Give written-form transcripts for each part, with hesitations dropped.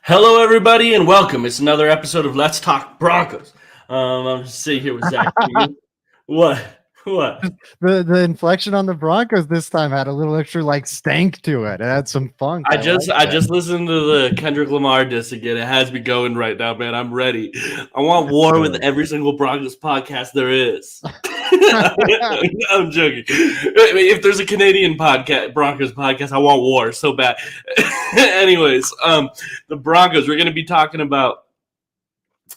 Hello, everybody, and welcome. It's another episode of Let's Talk Broncos. I'm just sitting here with Zach. What? What? The inflection on the Broncos this time had a little extra stank to it. It had some funk. I just listened to the Kendrick Lamar diss again. It has me going right now, man. I'm ready. I want war with every single Broncos podcast there is. I'm joking. If there's a Canadian podcast, Broncos podcast, I want war so bad. Anyways, the Broncos. We're going to be talking about.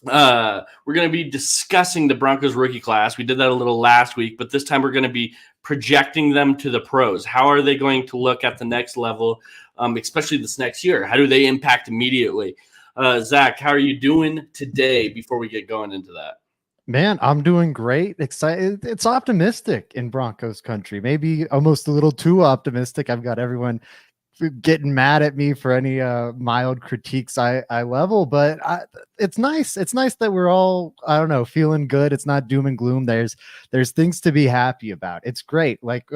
We're going to be discussing the Broncos rookie class. We did that a little last week, but this time we're going to be projecting them to the pros. How are they going to look at the next level, especially this next year? How do they impact immediately? Zach, how are you doing today before we get going into that? Man, I'm doing great. Excited. It's optimistic in Broncos country. Maybe almost a little too optimistic. I've got everyone getting mad at me for any mild critiques I level, but it's nice. It's nice that we're all, I don't know, feeling good. It's not doom and gloom. There's things to be happy about. It's great. Like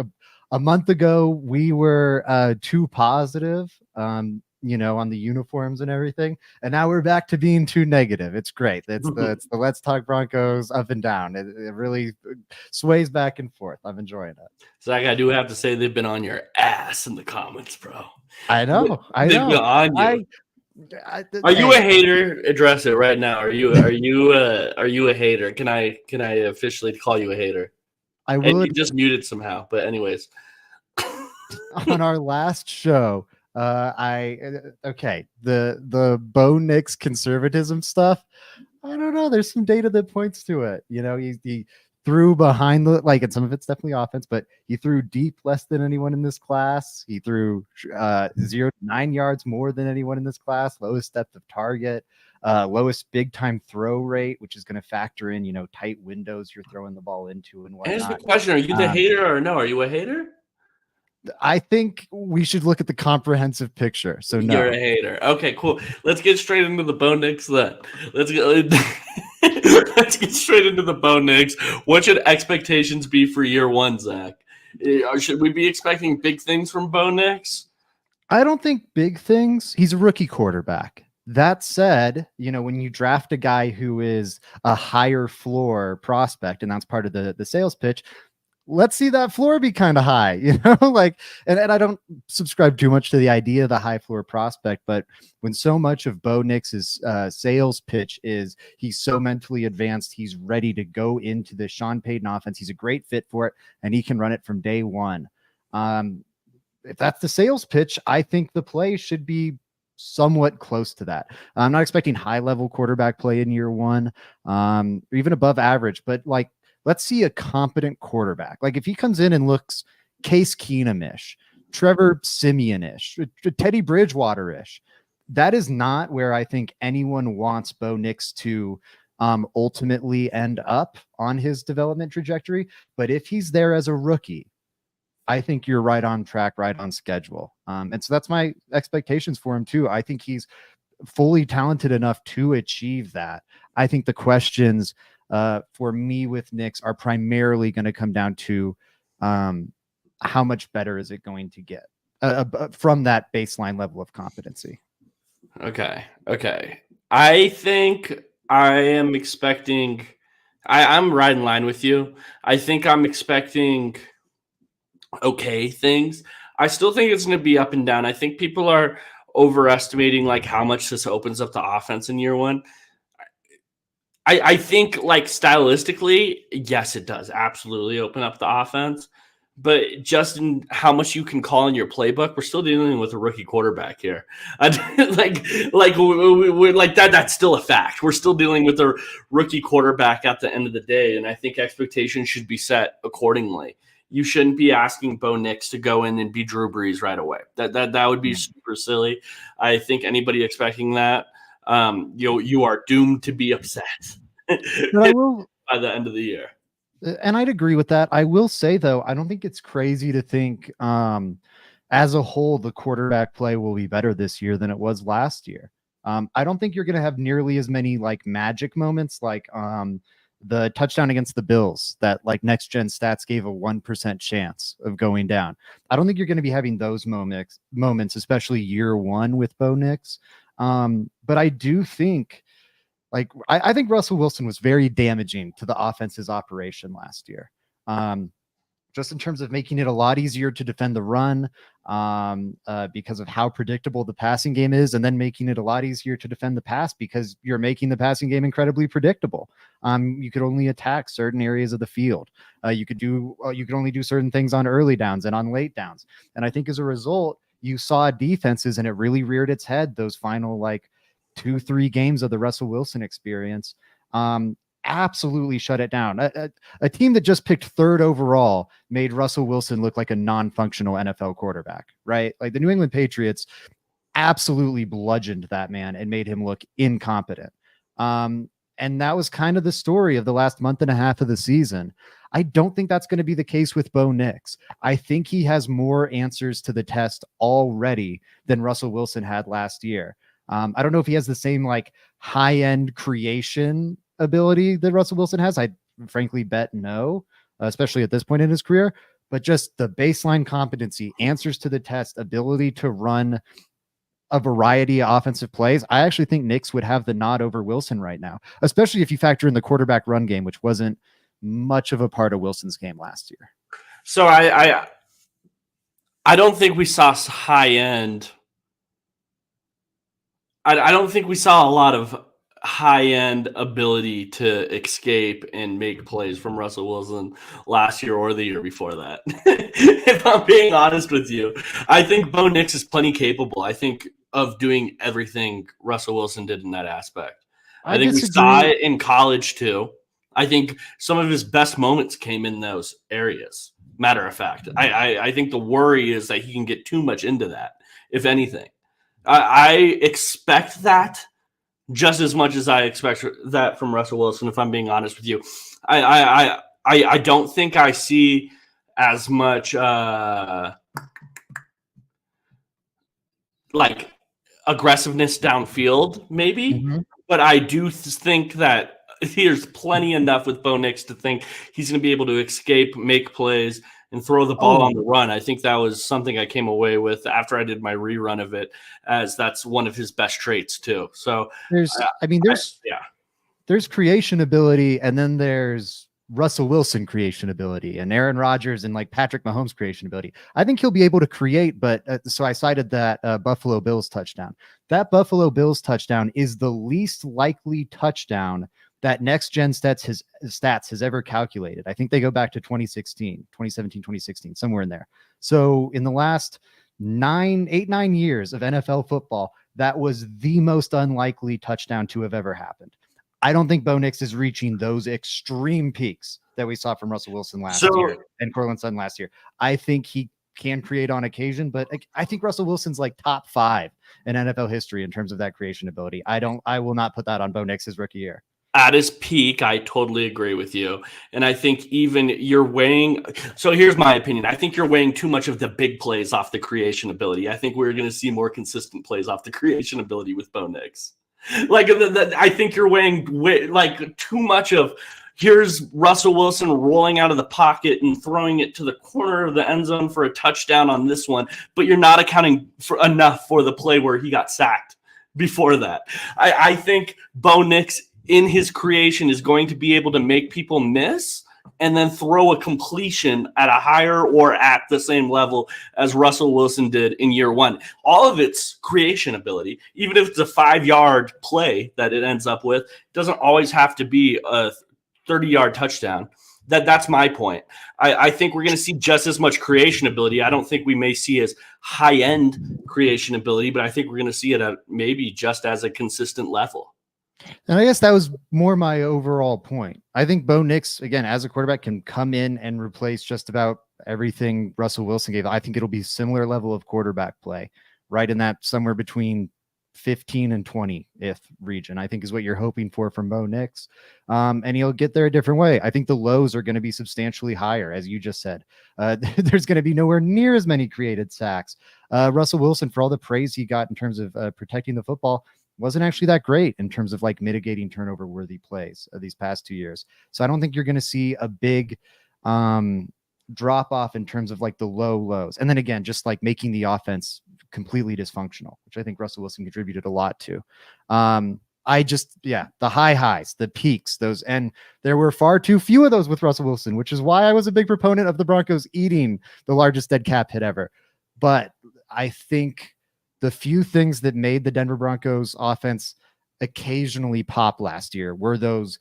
a month ago, we were too positive, on the uniforms and everything, and now we're back to being too negative. It's great. It's the Let's Talk Broncos up and down. It really sways back and forth. I'm enjoying it. Zach, I do have to say they've been on your ass in the comments, bro. I know. They've been on you. Are you a hater? Address it right now. Are you a hater? Can I officially call you a hater? I would. And you just muted somehow, but anyways. On our last show, the Bo Nix conservatism stuff, I don't know. There's some data that points to it. He threw behind and some of it's definitely offense, but he threw deep less than anyone in this class. He threw 0 to 9 yards more than anyone in this class. Lowest depth of target, lowest big time throw rate, which is going to factor in tight windows you're throwing the ball into and whatnot. Here's the question: are you the hater or no? Are you a hater? I think we should look at the comprehensive picture. So no. You're a hater. Okay, cool. Let's get straight into the Bo Nix then. Let's get straight into the Bo Nix. What should expectations be for year one, Zach? Should we be expecting big things from Bo Nix? I don't think big things. He's a rookie quarterback. That said, when you draft a guy who is a higher floor prospect, and that's part of the sales pitch, let's see that floor be kind of high, and I don't subscribe too much to the idea of the high floor prospect, but when so much of Bo Nix's sales pitch is he's so mentally advanced, he's ready to go into the Sean Payton offense, he's a great fit for it, and he can run it from day one. If that's the sales pitch, I think the play should be somewhat close to that. I'm not expecting high level quarterback play in year one, or even above average, but let's see a competent quarterback. If he comes in and looks Case Keenum-ish, Trevor Siemian-ish, Teddy Bridgewater-ish, that is not where I think anyone wants Bo Nix to ultimately end up on his development trajectory. But if he's there as a rookie, I think you're right on track, right on schedule. And so that's my expectations for him too. I think he's fully talented enough to achieve that. I think the questions for me with Nix are primarily going to come down to how much better is it going to get from that baseline level of competency. Okay. I think I am expecting I'm right in line with you. I think I'm expecting okay things. I still think it's going to be up and down. I think people are overestimating how much this opens up the offense in year one. I think stylistically, yes, it does absolutely open up the offense, but just in how much you can call in your playbook, we're still dealing with a rookie quarterback here. We're that's still a fact. We're still dealing with a rookie quarterback at the end of the day, and I think expectations should be set accordingly. You shouldn't be asking Bo Nix to go in and be Drew Brees right away. That would be super silly. I think anybody expecting that, you are doomed to be upset by the end of the year. And I'd agree with that. I will say, though, I don't think it's crazy to think as a whole, the quarterback play will be better this year than it was last year. I don't think you're going to have nearly as many magic moments the touchdown against the Bills that next gen stats gave a 1% chance of going down. I don't think you're going to be having those moments, especially year one with Bo Nix. But I do think, like, I think Russell Wilson was very damaging to the offense's operation last year. Just in terms of making it a lot easier to defend the run, because of how predictable the passing game is, and then making it a lot easier to defend the pass because you're making the passing game incredibly predictable. You could only attack certain areas of the field. You could only do certain things on early downs and on late downs. And I think as a result, you saw defenses, and it really reared its head those final like 2-3 games of the Russell Wilson experience. Absolutely shut it down. A team that just picked 3rd overall made Russell Wilson look like a non-functional NFL quarterback, right? Like the New England Patriots absolutely bludgeoned that man and made him look incompetent. And that was kind of the story of the last month and a half of the season. I don't think that's going to be the case with Bo Nix. I think he has more answers to the test already than Russell Wilson had last year. I don't know if he has the same like high-end creation ability that Russell Wilson has. I frankly bet no, especially at this point in his career, but just the baseline competency, answers to the test, ability to run a variety of offensive plays. I actually think Nix would have the nod over Wilson right now, especially if you factor in the quarterback run game, which wasn't much of a part of Wilson's game last year. So I don't think we saw high end. I don't think we saw a lot of high-end ability to escape and make plays from Russell Wilson last year or the year before that. If I'm being honest with you, I think Bo Nix is plenty capable, I think, of doing everything Russell Wilson did in that aspect. I think we saw it in college too. I think some of his best moments came in those areas. Matter of fact, I think the worry is that he can get too much into that, if anything. I expect that just as much as I expect that from Russell Wilson, if I'm being honest with you. I don't think I see as much like aggressiveness downfield, maybe, but I do think that there's plenty enough with Bo Nix to think he's going to be able to escape, make plays, and throw the ball on the run. I think that was something I came away with after I did my rerun of it, as that's one of his best traits too. So there's creation ability, and then there's Russell Wilson creation ability, and Aaron Rodgers and like Patrick Mahomes creation ability. I think he'll be able to create, but so I cited that Buffalo Bills touchdown. That Buffalo Bills touchdown is the least likely touchdown that Next Gen Stats has ever calculated. I think they go back to 2017, somewhere in there. So in the last 9 years of NFL football, that was the most unlikely touchdown to have ever happened. I don't think Bo Nix is reaching those extreme peaks that we saw from Russell Wilson last year and Courtland Sutton last year. I think he can create on occasion, but I think Russell Wilson's like top 5 in NFL history in terms of that creation ability. I will not put that on Bo Nix's rookie year. At his peak, I totally agree with you. And I think even you're weighing – so here's my opinion. I think you're weighing too much of the big plays off the creation ability. I think we're going to see more consistent plays off the creation ability with Bo Nix. Like, I think you're weighing like too much of here's Russell Wilson rolling out of the pocket and throwing it to the corner of the end zone for a touchdown on this one, but you're not accounting for enough for the play where he got sacked before that. I think Bo Nix – in his creation is going to be able to make people miss and then throw a completion at a higher or at the same level as Russell Wilson did in year 1. All of its creation ability, even if it's a 5-yard play that it ends up with, doesn't always have to be a 30-yard touchdown. That's my point. I think we're going to see just as much creation ability. I don't think we may see as high-end creation ability, but I think we're going to see it at maybe just as a consistent level. And I guess that was more my overall point. I think Bo Nix, again, as a quarterback, can come in and replace just about everything Russell Wilson gave. I think it'll be similar level of quarterback play, right in that somewhere between 15 and 20th region, I think is what you're hoping for from Bo Nix. And he'll get there a different way. I think the lows are going to be substantially higher, as you just said. There's going to be nowhere near as many created sacks. Russell Wilson, for all the praise he got in terms of protecting the football, wasn't actually that great in terms of like mitigating turnover worthy plays these past 2 years. So I don't think you're going to see a big drop off in terms of like the lows. And then again, just like making the offense completely dysfunctional, which I think Russell Wilson contributed a lot to. The high highs, the peaks, those, and there were far too few of those with Russell Wilson, which is why I was a big proponent of the Broncos eating the largest dead cap hit ever. But I think the few things that made the Denver Broncos offense occasionally pop last year were those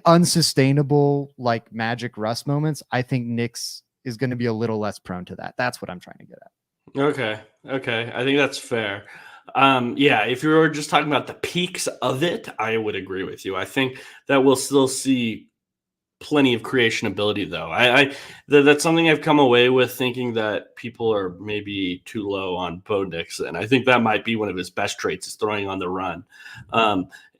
unsustainable, like Magic Russ moments. I think Nick's is going to be a little less prone to that. That's what I'm trying to get at. Okay. I think that's fair. If you were just talking about the peaks of it, I would agree with you. I think that we'll still see plenty of creation ability, though. That's something I've come away with thinking that people are maybe too low on Bo Nixon. I think that might be one of his best traits is throwing on the run,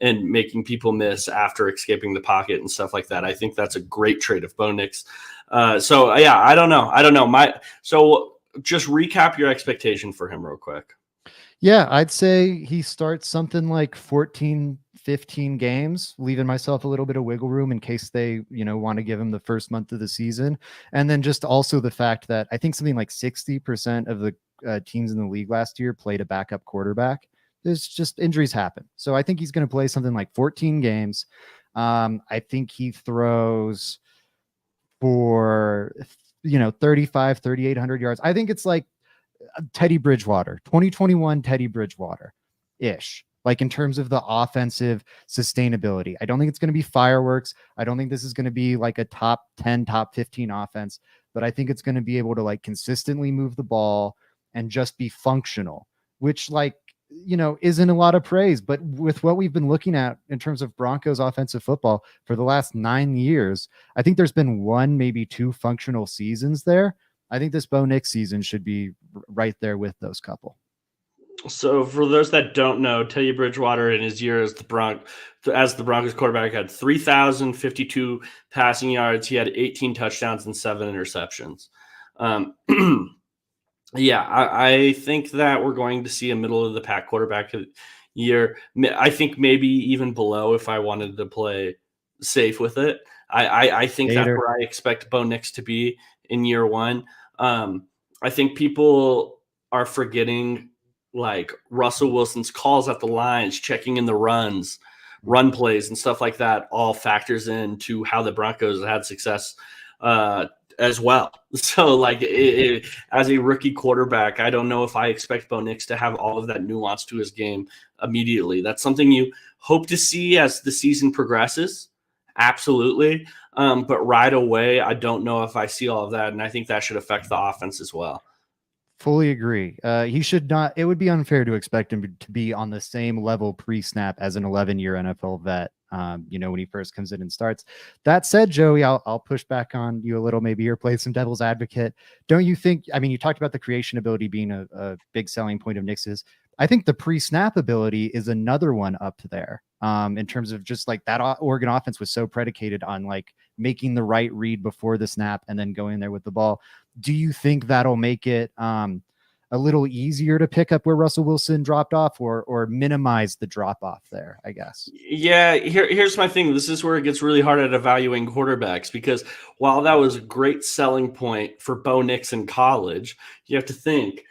and making people miss after escaping the pocket and stuff like that. I think that's a great trait of Bo Nix. I don't know. So just recap your expectation for him real quick. Yeah, I'd say he starts something like 14, 15 games, leaving myself a little bit of wiggle room in case they, want to give him the first month of the season. And then just also the fact that I think something like 60% of the teams in the league last year played a backup quarterback. There's just injuries happen. So I think he's going to play something like 14 games. I think he throws for, 3,800 yards. I think it's like Teddy Bridgewater, 2021 Teddy Bridgewater-ish, like in terms of the offensive sustainability. I don't think it's going to be fireworks. I don't think this is going to be like a top 10, top 15 offense, but I think it's going to be able to like consistently move the ball and just be functional, which isn't a lot of praise. But with what we've been looking at in terms of Broncos offensive football for the last 9 years, I think there's been 1, maybe 2 functional seasons there. I think this Bo Nix season should be right there with those couple. So for those that don't know, Teddy Bridgewater in his year as the Broncos quarterback had 3,052 passing yards. He had 18 touchdowns and 7 interceptions. I think that we're going to see a middle of the pack quarterback year. I think maybe even below if I wanted to play safe with it. I think that's where I expect Bo Nix to be in year one. I think people are forgetting like Russell Wilson's calls at the lines, checking in the run plays and stuff like that all factors into how the Broncos had success as well. So as a rookie quarterback, I don't know if I expect Bo Nix to have all of that nuance to his game immediately. That's something you hope to see as the season progresses. Absolutely. But right away, I don't know if I see all of that. And I think that should affect the offense as well. Fully agree. He should not. It would be unfair to expect him to be on the same level pre-snap as an 11-year NFL vet. When he first comes in and starts. That said, Joey, I'll push back on you a little. Maybe you're playing some devil's advocate. Don't you think? I mean, you talked about the creation ability being a big selling point of Nix's. I think the pre-snap ability is another one up there. In terms of just like that Oregon offense was so predicated on like making the right read before the snap and then going there with the ball. Do you think that'll make it a little easier to pick up where Russell Wilson dropped off or minimize the drop off there, I guess? Yeah, here's my thing. This is where it gets really hard at evaluating quarterbacks, because while that was a great selling point for Bo Nix in college, you have to think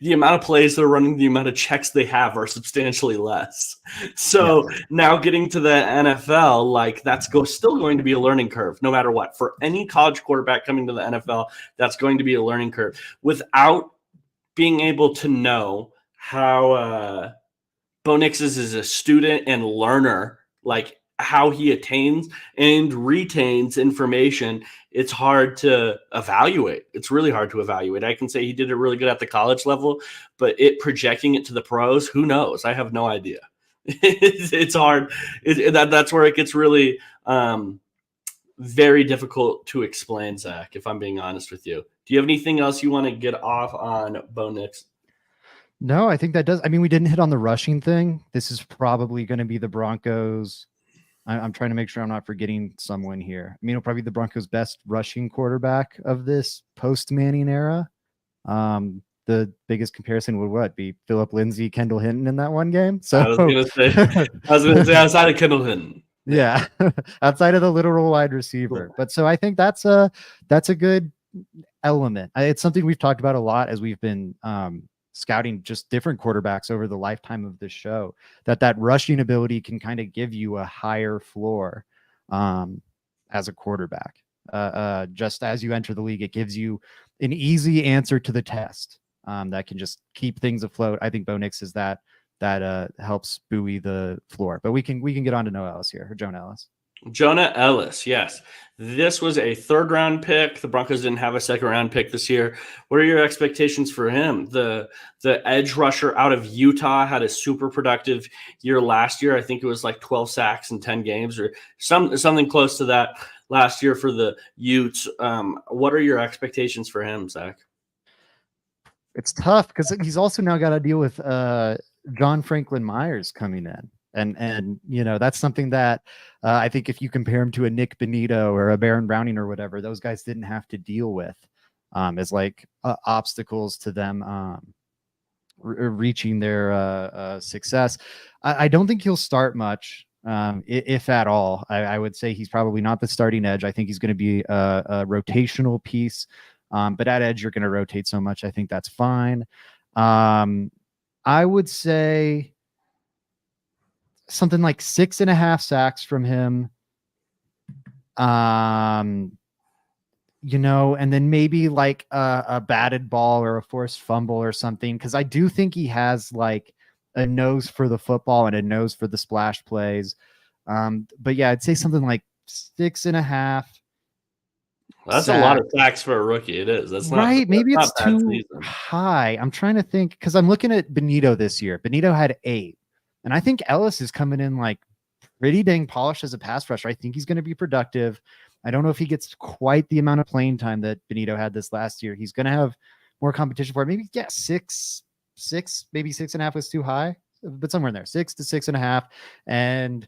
the amount of plays they're running, the amount of checks they have are substantially less. So Now getting to the NFL, like that's still going to be a learning curve, no matter what. For any college quarterback coming to the NFL, that's going to be a learning curve. Without being able to know how Bo Nix is a student and learner, like how he attains and retains information, it's hard to evaluate. It's really hard to evaluate. I can say he did it really good at the college level, but projecting it to the pros, who knows? I have no idea. It's hard. That's where it gets really very difficult to explain, Zach, if I'm being honest with you. Do you have anything else you want to get off on Bo Nix? No, I think that does. I mean, we didn't hit on the rushing thing. This is probably going to be the Broncos. I'm trying to make sure I'm not forgetting someone here. I mean, it'll probably be the Broncos' best rushing quarterback of this post-Manning era. The biggest comparison would be Phillip Lindsay, Kendall Hinton in that one game. So I was going to say outside of Kendall Hinton. Yeah, outside of the literal wide receiver. But so I think that's a good element. It's something we've talked about a lot as we've been scouting just different quarterbacks over the lifetime of this show, that rushing ability can kind of give you a higher floor as a quarterback. Just as you enter the league, it gives you an easy answer to the test that can just keep things afloat. I think Bo Nix is that helps buoy the floor. But we can get on to Noah Ellis here, or Jonah Ellis. Jonah Ellis, yes. This was a third-round pick. The Broncos didn't have a second-round pick this year. What are your expectations for him? The edge rusher out of Utah had a super productive year last year. I think it was like 12 sacks in 10 games or something close to that last year for the Utes. What are your expectations for him, Zach? It's tough because he's also now got to deal with John Franklin Myers coming in. And that's something that I think if you compare him to a Nick Benito or a Baron Browning or whatever, those guys didn't have to deal with as like obstacles to them reaching their success. I don't think he'll start much, if at all. I would say he's probably not the starting edge. I think he's going to be a rotational piece, but at edge, you're going to rotate so much. I think that's fine. I would say something like 6.5 sacks from him. And then maybe like a batted ball or a forced fumble or something. Cause I do think he has like a nose for the football and a nose for the splash plays. But yeah, I'd say something like 6.5. That's a lot of sacks for a rookie. It is. That's not right. Maybe it's too season. high. I'm trying to think because I'm looking at Benito this year. Benito had 8. And I think Ellis is coming in like pretty dang polished as a pass rusher. I think he's going to be productive. I don't know if he gets quite the amount of playing time that Benito had this last year. He's going to have more competition for it. Maybe 6, maybe 6.5 was too high, but somewhere in there, 6 to 6.5, and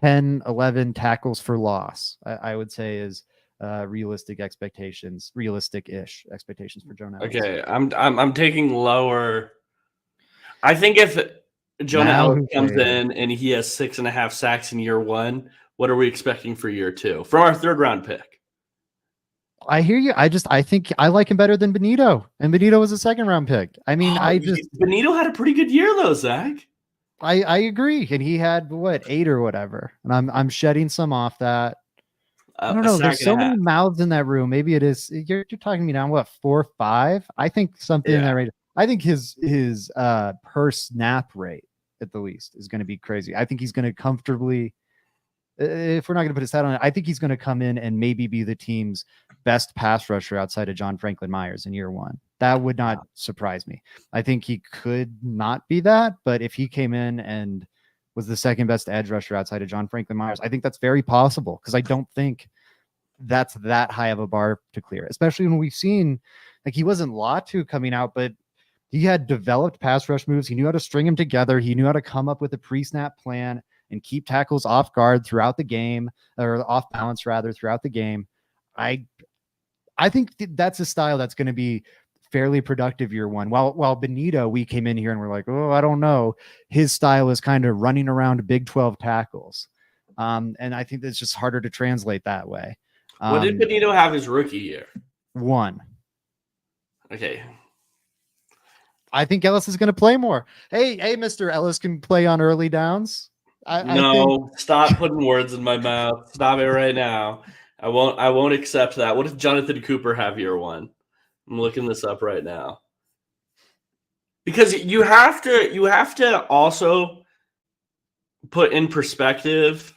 10, 11 tackles for loss. I would say is realistic-ish expectations for Jonah Ellis. Okay, I'm taking lower. I think if Jonah Ellis comes in and he has 6.5 sacks in year 1, what are we expecting for year 2 from our third-round pick? I hear you. I think I like him better than Benito, and Benito was a second-round pick. I mean, Benito had a pretty good year though, Zach. I agree, and he had 8 or whatever, and I'm shedding some off that. I don't know. There's so many mouths in that room. Maybe it is. You're talking to me now. What, 4, 5? I think something in that range. I think his per snap rate at the least is going to be crazy. I think he's going to comfortably, if we're not going to put a stat on it, I think he's going to come in and maybe be the team's best pass rusher outside of John Franklin Myers in year 1. That would not surprise me. I think he could not be that, but if he came in and was the second best edge rusher outside of John Franklin Myers, I think that's very possible because I don't think that's that high of a bar to clear, especially when we've seen like he wasn't Latu coming out, but he had developed pass rush moves. He knew how to string them together. He knew how to come up with a pre-snap plan and keep tackles off guard throughout the game, or off balance rather, throughout the game. I think that's a style that's going to be fairly productive year 1. While Benito, we came in here and we're like, oh, I don't know. His style is kind of running around Big 12 tackles. And I think that's just harder to translate that way. What did Benito have his rookie year? 1. Okay. I think Ellis is going to play more. Hey, Mr. Ellis can play on early downs. Stop putting words in my mouth. Stop it right now. I won't accept that. What does Jonathan Cooper have year 1? I'm looking this up right now. Because you have to also put in perspective,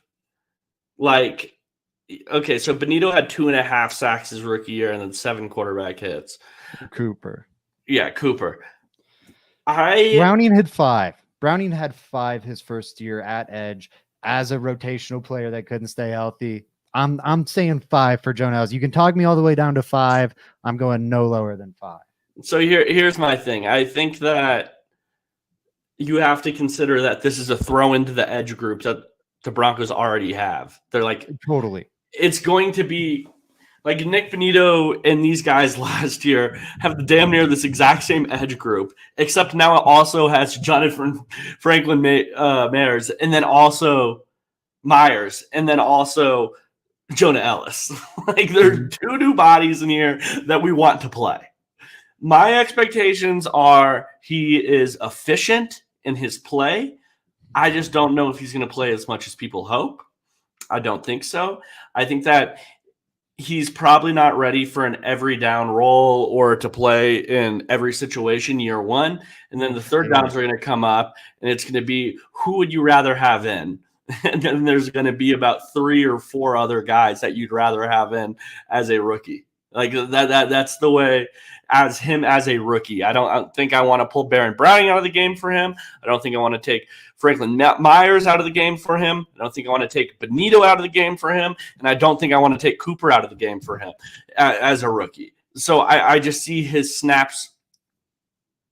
like, okay, so Benito had 2.5 sacks his rookie year and then 7 quarterback hits. Cooper. Yeah, Cooper. Browning had 5. Browning had 5 his first year at edge as a rotational player that couldn't stay healthy. I'm saying 5 for Jonah Ellis. You can talk me all the way down to 5. I'm going no lower than 5. So here's my thing. I think that you have to consider that this is a throw into the edge group that the Broncos already have. They're like totally. It's going to be like Nick Benito and these guys last year have damn near this exact same edge group, except now it also has Jonathan Franklin Myers, and then also Myers, and then also Jonah Ellis. Like, there are two new bodies in here that we want to play. My expectations are he is efficient in his play. I just don't know if he's going to play as much as people hope. I don't think so. I think that he's probably not ready for an every down role or to play in every situation year one. And then the third downs are going to come up, and it's going to be, who would you rather have in? And then there's going to be about 3 or 4 other guys that you'd rather have in as a rookie. Like that's the way as a rookie. I don't think I want to pull Baron Browning out of the game for him. I don't think I want to take Franklin Myers out of the game for him. I don't think I want to take Benito out of the game for him. And I don't think I want to take Cooper out of the game for him as a rookie. So I just see his snaps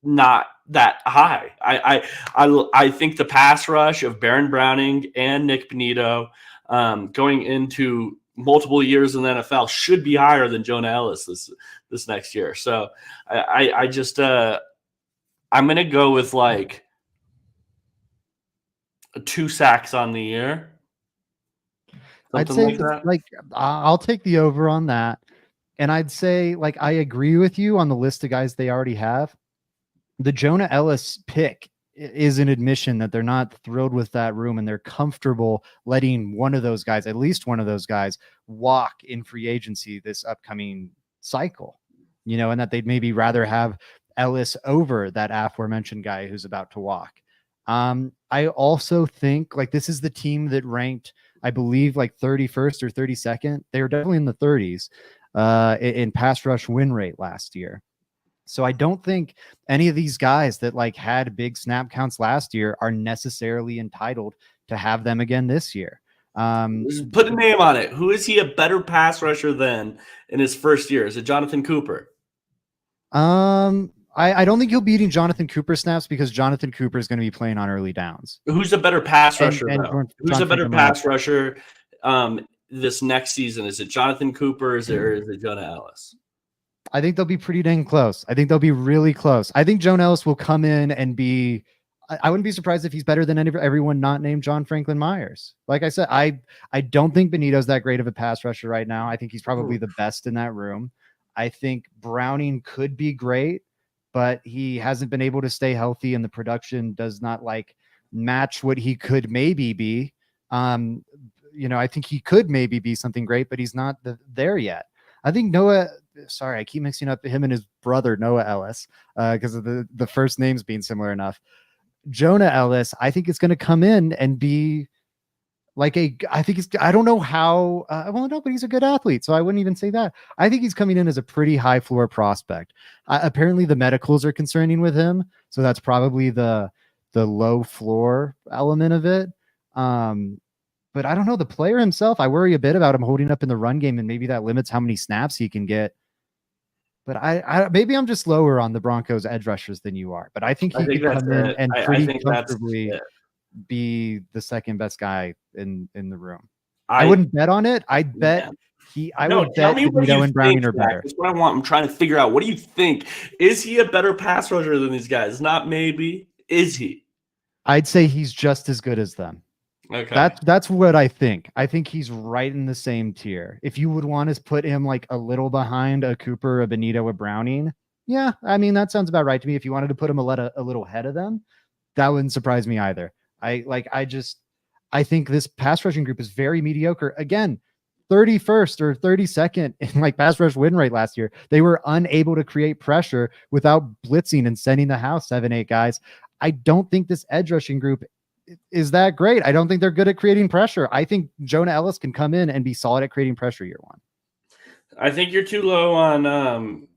not that high. I think the pass rush of Baron Browning and Nick Benito going into multiple years in the NFL should be higher than Jonah Ellis this next year. So I just I'm gonna go with like 2 sacks on the year. I'd say I'll take the over on that. And I'd say, like, I agree with you on the list of guys they already have. The Jonah Ellis pick is an admission that they're not thrilled with that room, and they're comfortable letting one of those guys, at least one of those guys, walk in free agency this upcoming cycle, and that they'd maybe rather have Ellis over that aforementioned guy who's about to walk. I also think, like, this is the team that ranked, I believe, like 31st or 32nd. They were definitely in the 30s in pass rush win rate last year. So I don't think any of these guys that like had big snap counts last year are necessarily entitled to have them again this year. Just put a name on it. Who is he a better pass rusher than in his first year? Is it Jonathan Cooper? I don't think he'll be eating Jonathan Cooper snaps because Jonathan Cooper is going to be playing on early downs. Who's a better pass rusher, though? Who's a better pass rusher this next season? Is it Jonathan Cooper or is it Jonah Ellis? I think they'll be pretty dang close. I think they'll be really close. I think Jonah Ellis will come in and be – I wouldn't be surprised if he's better than everyone not named John Franklin Myers. Like I said, I don't think Benito's that great of a pass rusher right now. I think he's probably the best in that room. I think Browning could be great, but he hasn't been able to stay healthy, and the production does not like match what he could maybe be. I think he could maybe be something great, but he's not there yet. I think I keep mixing up him and his brother, Noah Ellis, because of the first names being similar enough. Jonah Ellis, I think is going to come in and be like I don't know how, no, but he's a good athlete. So I wouldn't even say that. I think he's coming in as a pretty high floor prospect. Apparently the medicals are concerning with him. So that's probably the low floor element of it. But I don't know, the player himself, I worry a bit about him holding up in the run game, and maybe that limits how many snaps he can get. But I maybe I'm just lower on the Broncos edge rushers than you are. But I think he could come in and pretty comfortably be the second best guy in the room. I wouldn't bet on it. I'd bet I would bet Benito and Browning are better. That's what I want. I'm trying to figure out, what do you think? Is he a better pass rusher than these guys? Not maybe. Is he? I'd say he's just as good as them. Okay. That's what I think. I think he's right in the same tier. If you would want to put him like a little behind a Cooper, a Benito, a Browning, yeah, I mean, that sounds about right to me. If you wanted to put him a little ahead of them, that wouldn't surprise me either. I think this pass rushing group is very mediocre. Again, 31st or 32nd in like pass rush win rate last year. They were unable to create pressure without blitzing and sending the house 7-8 guys. I don't think this edge rushing group is that great. I don't think they're good at creating pressure. I think Jonah Ellis can come in and be solid at creating pressure year one. I think you're too low on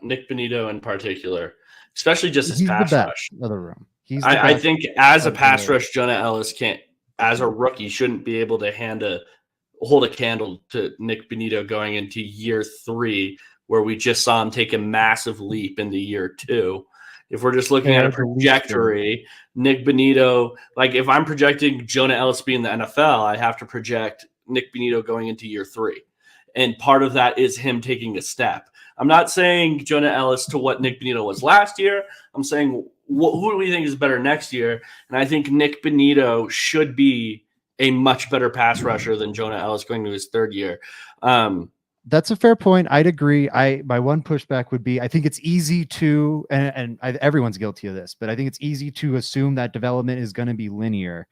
Nick Benito in particular, especially just his pass rush. Of the room. I think as a pass rush, Jonah Ellis can't, as a rookie, shouldn't be able to hold a candle to Nick Benito going into year 3, where we just saw him take a massive leap into year 2. If we're just looking at a trajectory, Nick Benito, like if I'm projecting Jonah Ellis being the NFL, I have to project Nick Benito going into year 3. And part of that is him taking a step. I'm not saying Jonah Ellis to what Nick Benito was last year. I'm saying who do we think is better next year? And I think Nick Benito should be a much better pass rusher than Jonah Ellis going to his third year. That's a fair point. I'd agree. My one pushback would be I think it's easy to, everyone's guilty of this, but I think it's easy to assume that development is going to be linear.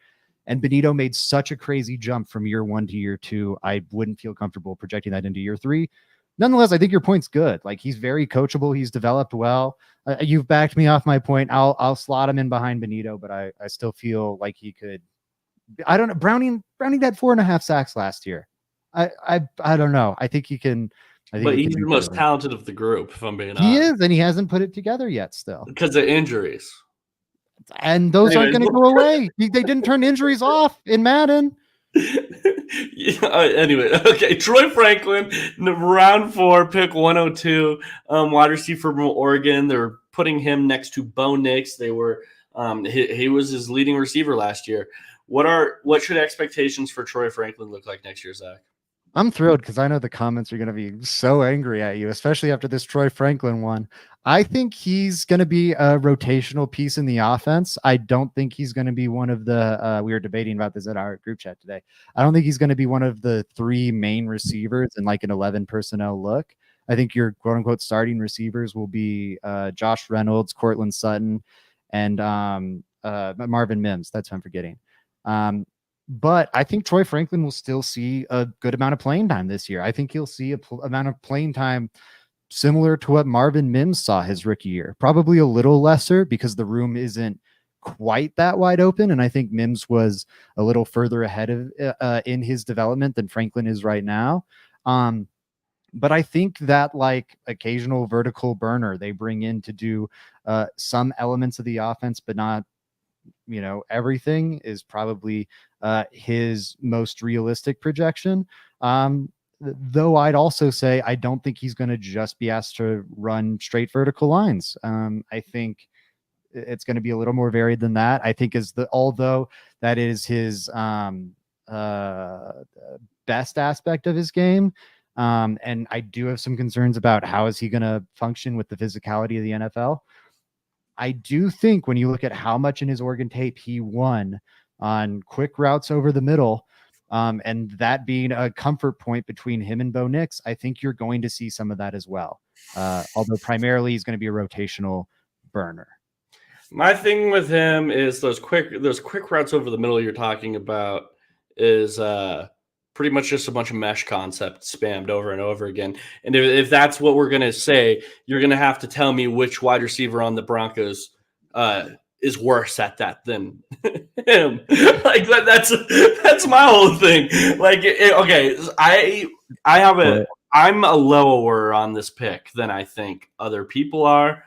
And Benito made such a crazy jump from year 1 to year 2. I wouldn't feel comfortable projecting that into year 3. Nonetheless, I think your point's good. Like, he's very coachable. He's developed well. You've backed me off my point. I'll slot him in behind Benito, but I still feel like he could. I don't know. Browning had 4.5 sacks last year. I don't know. I think he can. But he's the most talented of the group, if I'm being honest. He is, and he hasn't put it together yet still. Because of injuries. And those aren't going to go away. They didn't turn injuries off in Madden. Anyway, okay. Troy Franklin, round 4, pick 102, wide receiver from Oregon. They're putting him next to Bo Nix. They were he was his leading receiver last year. What should expectations for Troy Franklin look like next year, Zach? I'm thrilled because I know the comments are going to be so angry at you, especially after this Troy Franklin one. I think he's going to be a rotational piece in the offense. I don't think he's going to be one of the, we were debating about this at our group chat today. I don't think he's going to be one of the 3 main receivers in like an 11 personnel look. I think your quote unquote starting receivers will be Josh Reynolds, Cortland Sutton, and Marvin Mims. That's what I'm forgetting. But I think Troy Franklin will still see a good amount of playing time this year. I think he'll see a amount of playing time similar to what Marvin Mims saw his rookie year. Probably a little lesser because the room isn't quite that wide open. And I think Mims was a little further ahead of in his development than Franklin is right now. But I think that like occasional vertical burner they bring in to do some elements of the offense, but not everything, is probably his most realistic projection. Though I'd also say I don't think he's going to just be asked to run straight vertical lines. I think it's going to be a little more varied than that. I think although that is his best aspect of his game. And I do have some concerns about how is he going to function with the physicality of the NFL. I do think when you look at how much in his Oregon tape he won on quick routes over the middle, and that being a comfort point between him and Bo Nix, I think you're going to see some of that as well. Although primarily he's going to be a rotational burner. My thing with him is those quick routes over the middle you're talking about is pretty much just a bunch of mesh concepts spammed over and over again. And if that's what we're going to say, you're going to have to tell me which wide receiver on the Broncos is worse at that than him. Like that's my whole thing. Like, okay, I'm a lower on this pick than I think other people are.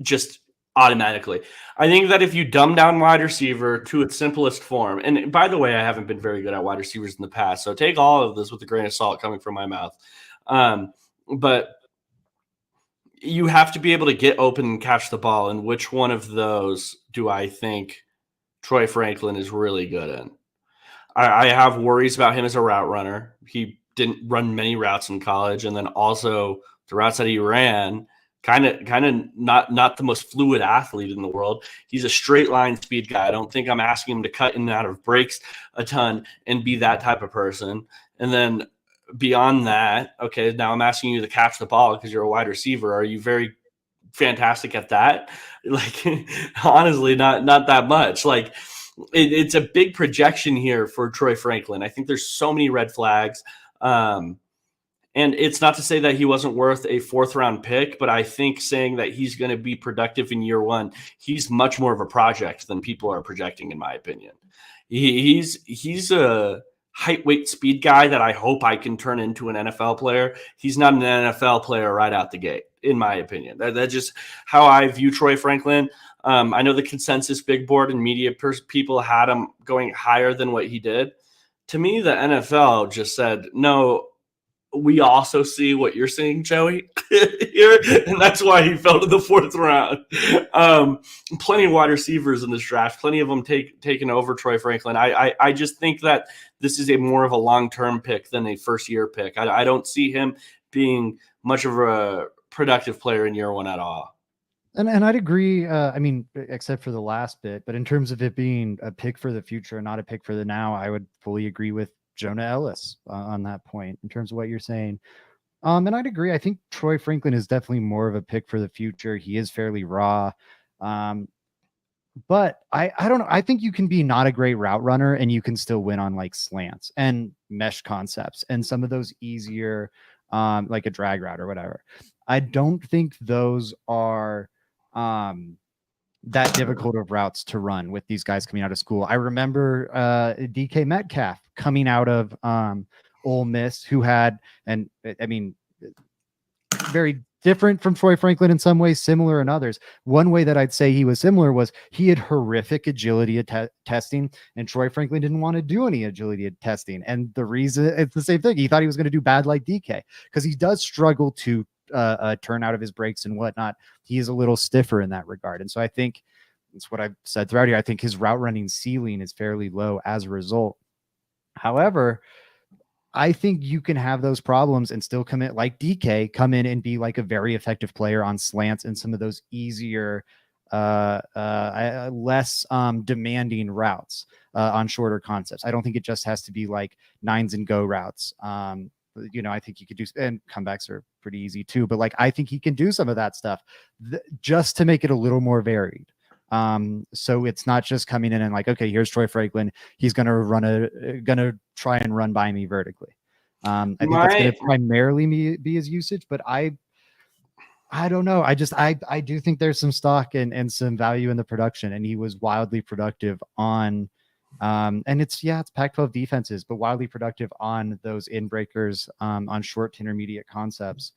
Just automatically. I think that if you dumb down wide receiver to its simplest form, and by the way, I haven't been very good at wide receivers in the past, so take all of this with a grain of salt coming from my mouth. But you have to be able to get open and catch the ball, and which one of those do I think Troy Franklin is really good in? I have worries about him as a route runner. He didn't run many routes in college, and then also the routes that he ran, kind of not the most fluid athlete in the world. He's a straight line speed guy. I don't think I'm asking him to cut in and out of breaks a ton and be that type of person. And then beyond that, okay, now I'm asking you to catch the ball because you're a wide receiver. Are you very fantastic at that? Like, honestly, not that much. Like, it's a big projection here for Troy Franklin. I think there's so many red flags. And it's not to say that he wasn't worth a 4th-round pick, but I think saying that he's going to be productive in year 1, he's much more of a project than people are projecting, in my opinion. He's a height, weight, speed guy that I hope I can turn into an NFL player. He's not an NFL player right out the gate, in my opinion. That's just how I view Troy Franklin. I know the consensus big board and media people had him going higher than what he did. To me, the NFL just said, no, we also see what you're seeing, Joey, here, and that's why he fell to the 4th round. Plenty of wide receivers in this draft, plenty of them taken over Troy Franklin. I just think that this is a more of a long-term pick than a first-year pick. I don't see him being much of a productive player in year 1 at all. And I'd agree. I mean, except for the last bit, but in terms of it being a pick for the future and not a pick for the now, I would fully agree with Jonah Ellis on that point in terms of what you're saying. And I'd agree. I think Troy Franklin is definitely more of a pick for the future. He is fairly raw. Um, but I don't know. I think you can be not a great route runner and you can still win on like slants and mesh concepts and some of those easier, like a drag route or whatever. I don't think those are um, that difficult of routes to run with these guys coming out of school. I remember DK Metcalf coming out of Ole Miss, who had, and I mean, very different from Troy Franklin in some ways, similar in others. One way that I'd say he was similar was he had horrific agility testing, and Troy Franklin didn't want to do any agility testing. And the reason it's the same thing. He thought he was going to do bad like DK because he does struggle to turn out of his breaks and whatnot. He is a little stiffer in that regard. And so I think that's what I've said throughout here. I think his route running ceiling is fairly low as a result. However, I think you can have those problems and still come in like DK, come in and be like a very effective player on slants and some of those easier, less demanding routes on shorter concepts. I don't think it just has to be like nines and go routes. I think you could do, and comebacks are pretty easy too, but like, I think he can do some of that stuff just to make it a little more varied. So it's not just coming in and like, okay, here's Troy Franklin. He's going to try and run by me vertically. I think that's going to primarily be his usage, but I don't know. I do think there's some stock and some value in the production, and he was wildly productive on, and it's Pac-12 defenses, but wildly productive on those in-breakers, on short to intermediate concepts.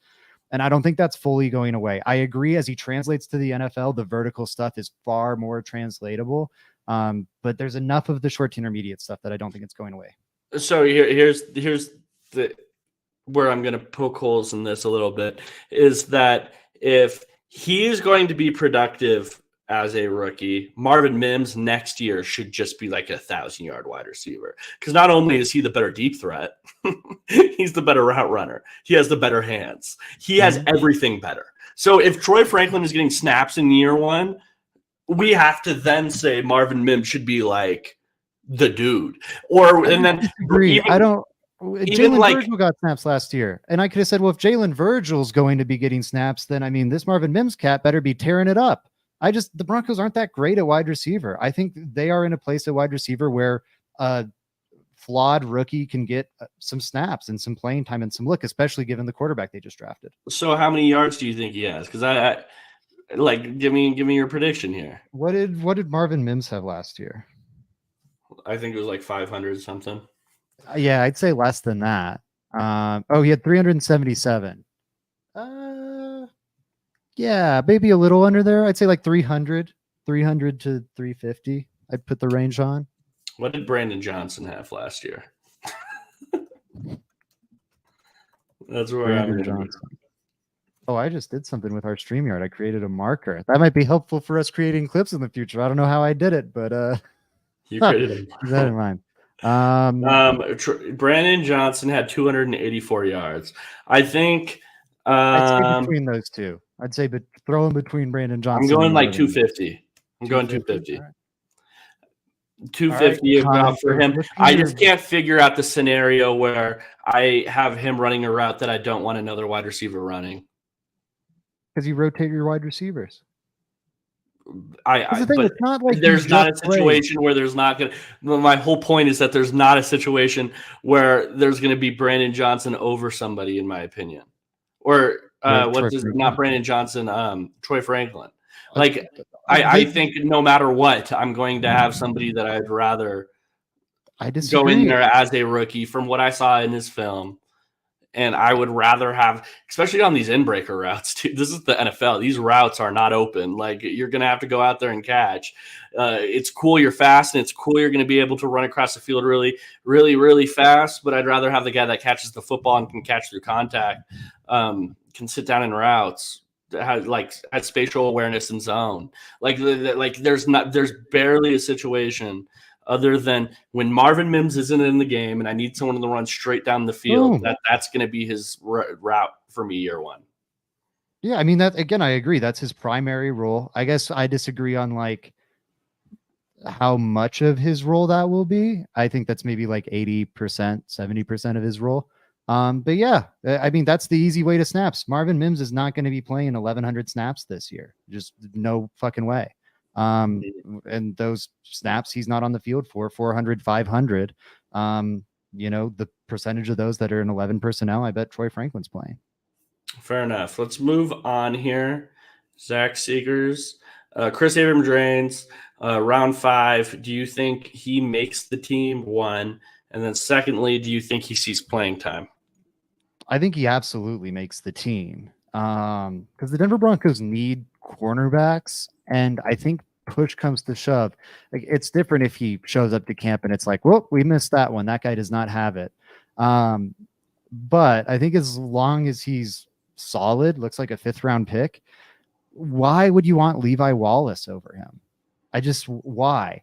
And I don't think that's fully going away. I agree. As he translates to the NFL, the vertical stuff is far more translatable. But there's enough of the short to intermediate stuff that I don't think it's going away. So here's the where I'm going to poke holes in this a little bit is that if he is going to be productive as a rookie, Marvin Mims next year should just be like 1,000-yard wide receiver. Because not only is he the better deep threat, he's the better route runner. He has the better hands. He has everything better. So if Troy Franklin is getting snaps in year one, we have to then say Marvin Mims should be like the dude. And then disagree. Jalen Virgil got snaps last year, and I could have said, well, if Jalen Virgil's going to be getting snaps, then I mean, this Marvin Mims cat better be tearing it up. The Broncos aren't that great at wide receiver. I think they are in a place at wide receiver where a flawed rookie can get some snaps and some playing time and some look, especially given the quarterback they just drafted. So how many yards do you think he has? Because I like, give me your prediction here. What did Marvin Mims have last year? I think it was like 500 something. Yeah, I'd say less than that. He had 377. Yeah, maybe a little under there. I'd say like 300 to 350. I'd put the range on. What did Brandon Johnson have last year? That's where I'm Johnson. Oh, I just did something with our StreamYard. I created a marker. That might be helpful for us creating clips in the future. I don't know how I did it, but you created a marker. Keep that in mind. Brandon Johnson had 284 yards. I think I'd say between those two. I'd say, but throw in between Brandon Johnson. I'm going like 250. I'm going 250. Right. 250 about for him. I just can't figure out the scenario where I have him running a route that I don't want another wide receiver running. Because you rotate your wide receivers. It's not like there's not a situation where there's not going to. My whole point is that there's not a situation where there's going to be Brandon Johnson over somebody, in my opinion, or not Brandon Johnson, Troy Franklin. Like I think no matter what, I'm going to have somebody that I'd rather go in there as a rookie from what I saw in his film. And I would rather have, especially on these in-breaker routes, too. This is the NFL. These routes are not open. Like, you're going to have to go out there and catch. It's cool you're fast, and it's cool you're going to be able to run across the field really, really, really fast. But I'd rather have the guy that catches the football and can catch through contact, can sit down in routes, has spatial awareness and zone. There's barely a situation other than when Marvin Mims isn't in the game and I need someone to run straight down the field, that's going to be his route for me year one. Yeah, I mean that again, I agree. That's his primary role. I guess I disagree on like how much of his role that will be. I think that's maybe like 80%, 70% of his role. But yeah, I mean, that's the easy way to snaps. Marvin Mims is not going to be playing 1,100 snaps this year. Just no fucking way. And those snaps he's not on the field for 400, 500. The percentage of those that are in 11 personnel, I bet Troy Franklin's playing. Fair enough. Let's move on here. Zach Seegers, Chris Abrams-Drains, round 5. Do you think he makes the team? One, and then secondly, do you think he sees playing time? I think he absolutely makes the team because the Denver Broncos need cornerbacks, and I think push comes to shove. Like it's different if he shows up to camp and it's like, well, we missed that one. That guy does not have it. But I think as long as he's solid, looks like a 5th-round pick, why would you want Levi Wallace over him? Why?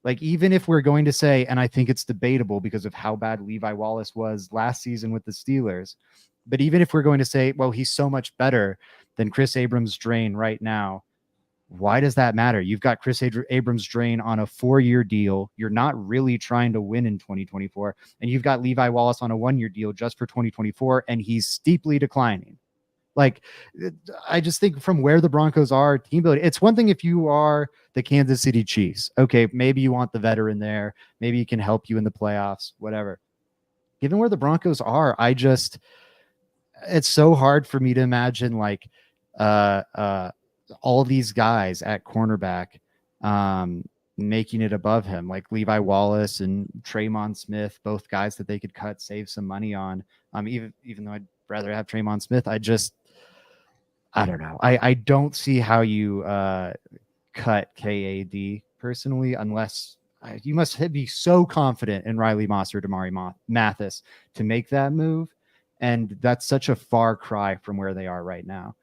Like, even if we're going to say, and I think it's debatable because of how bad Levi Wallace was last season with the Steelers, but even if we're going to say, well, he's so much better than Chris Abrams-Drain right now, why does that matter? You've got Chris Abrams-Drain on a 4-year deal. You're not really trying to win in 2024. And you've got Levi Wallace on a 1-year deal just for 2024, and he's steeply declining. Like, I just think from where the Broncos are team building, it's one thing if you are the Kansas City Chiefs. Okay, maybe you want the veteran there. Maybe he can help you in the playoffs, whatever. Given where the Broncos are, it's so hard for me to imagine like all these guys at cornerback making it above him, like Levi Wallace and Tremon Smith, both guys that they could cut, save some money on. Even though I'd rather have Tremon Smith, I don't know. I don't see how you cut KAD personally, unless you must be so confident in Riley Moss or Damari Mathis to make that move. And that's such a far cry from where they are right now.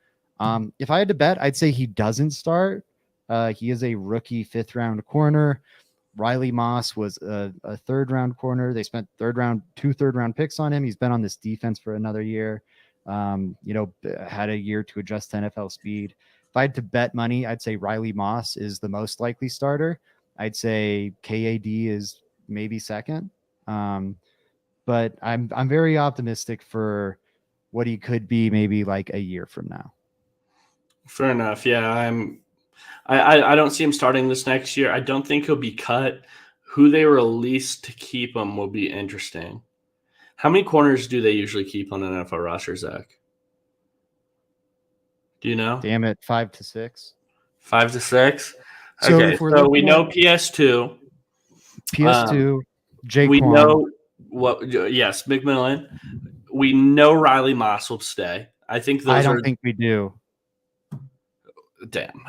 If I had to bet, I'd say he doesn't start. He is a rookie 5th-round corner. Riley Moss was a 3rd-round corner. They spent 2 3rd-round picks on him. He's been on this defense for another year. Had a year to adjust to NFL speed. If I had to bet money, I'd say Riley Moss is the most likely starter. I'd say KAD is maybe second. But I'm very optimistic for what he could be maybe like a year from now. Fair enough. Yeah, I don't see him starting this next year. I don't think he'll be cut. Who they release to keep him will be interesting. How many corners do they usually keep on an NFL roster, Zach? Do you know? Damn it, 5 to 6. 5 to 6? So okay, so we know PS2. PS2, Jake. We know yes, McMillan. We know Riley Moss will stay. I think I don't think we do. Damn.